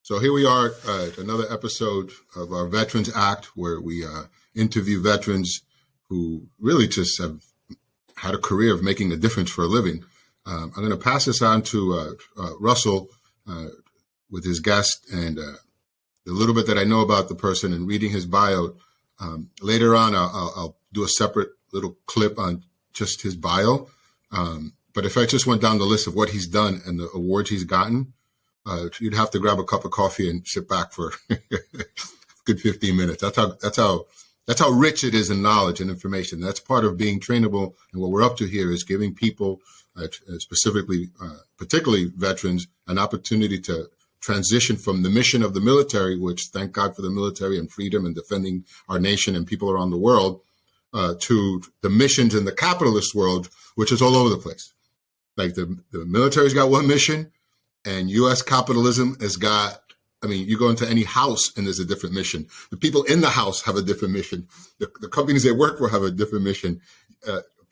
So here we are at another episode of our Veterans Act, where we interview veterans who really just have had a career of making a difference for a living. I'm going to pass this on to Russell with his guest, and the little bit that I know about the person and reading his bio. Later on, I'll do a separate little clip on just his bio. But if I just went down the list of what he's done and the awards he's gotten, you'd have to grab a cup of coffee and sit back for a good 15 minutes. That's how rich it is in knowledge and information. That's part of being trainable. And what we're up to here is giving people, particularly veterans, an opportunity to transition from the mission of the military, which thank God for the military and freedom and defending our nation and people around the world, to the missions in the capitalist world, which is all over the place. Like the military's got one mission, and U.S. capitalism has got, you go into any house and there's a different mission. The people in the house have a different mission. The companies they work for have a different mission.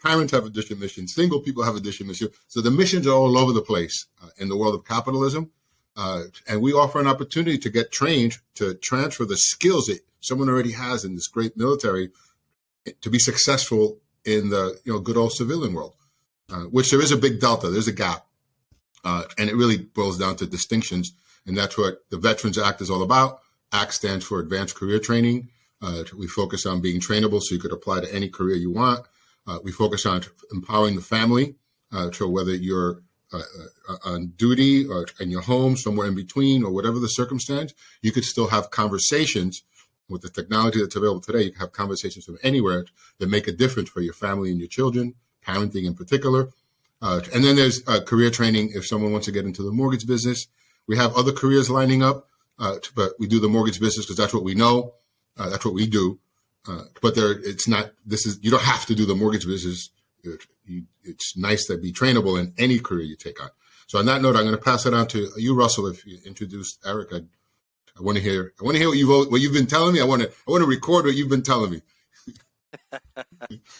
Parents have a different mission. Single people have a different mission. So the missions are all over the place in the world of capitalism. And we offer an opportunity to get trained to transfer the skills that someone already has in this great military to be successful in the good old civilian world, which there is a big delta. There's a gap. And it really boils down to distinctions. And that's what the Veterans Act is all about. ACT stands for Advanced Career Training. We focus on being trainable so you could apply to any career you want. We focus on empowering the family. So whether you're on duty or in your home, somewhere in between, or whatever the circumstance, you could still have conversations with the technology that's available today. You can have conversations from anywhere that make a difference for your family and your children, parenting in particular. And then there's career training if someone wants to get into the mortgage business. We have other careers lining up, but we do the mortgage business because that's what we know. That's what we do. But you don't have to do the mortgage business. It's nice to be trainable in any career you take on. So on that note, I'm going to pass it on to you, Russell. If you introduce Eric, I want to hear what you've been telling me. I want to record what you've been telling me.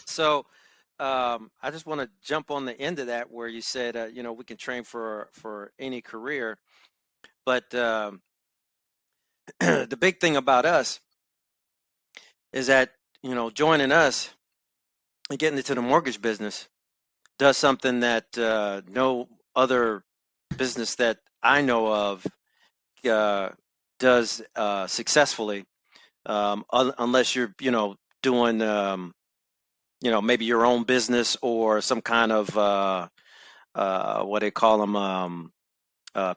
So I just want to jump on the end of that where you said, we can train for any career. But the big thing about us is that, joining us and getting into the mortgage business does something that no other business that I know of does successfully, unless you're, doing, maybe your own business or some kind of what they call them,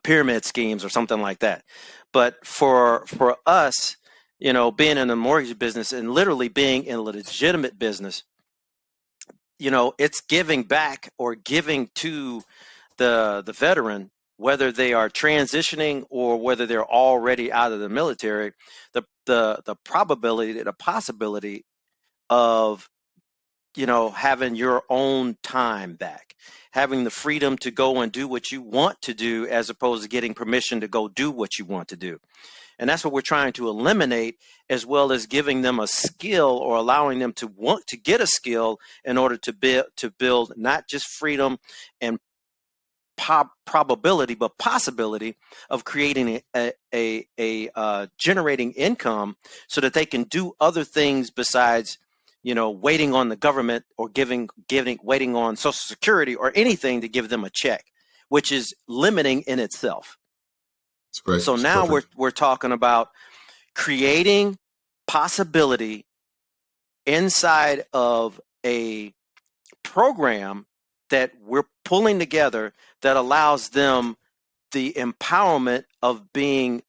pyramid schemes or something like that. But for us, being in the mortgage business and literally being in a legitimate business, it's giving back or giving to the veteran, whether they are transitioning or whether they're already out of the military, the probability, the possibility of, having your own time back, having the freedom to go and do what you want to do, as opposed to getting permission to go do what you want to do. And that's what we're trying to eliminate, as well as giving them a skill or allowing them to want to get a skill in order to build not just freedom and probability, but possibility of creating a generating income so that they can do other things besides, waiting on the government or waiting on Social Security or anything to give them a check, which is limiting in itself. That's great. So That's now perfect. we're talking about creating possibility inside of a program that we're pulling together that allows them the empowerment of being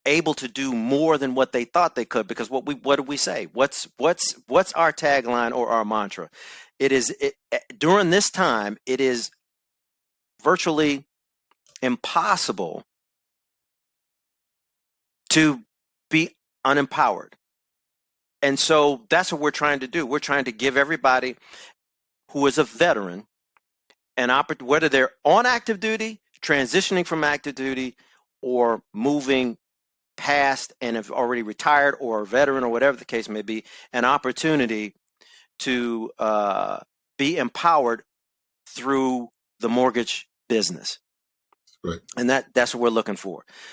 able to do more than what they thought they could. Because what do we say? What's our tagline or our mantra? During this time, it is virtually impossible to be unempowered. And so that's what we're trying to do. We're trying to give everybody who is a veteran an opportunity, whether they're on active duty, transitioning from active duty, or moving past and have already retired, or a veteran, or whatever the case may be, an opportunity to be empowered through the mortgage business. Right. And that's what we're looking for.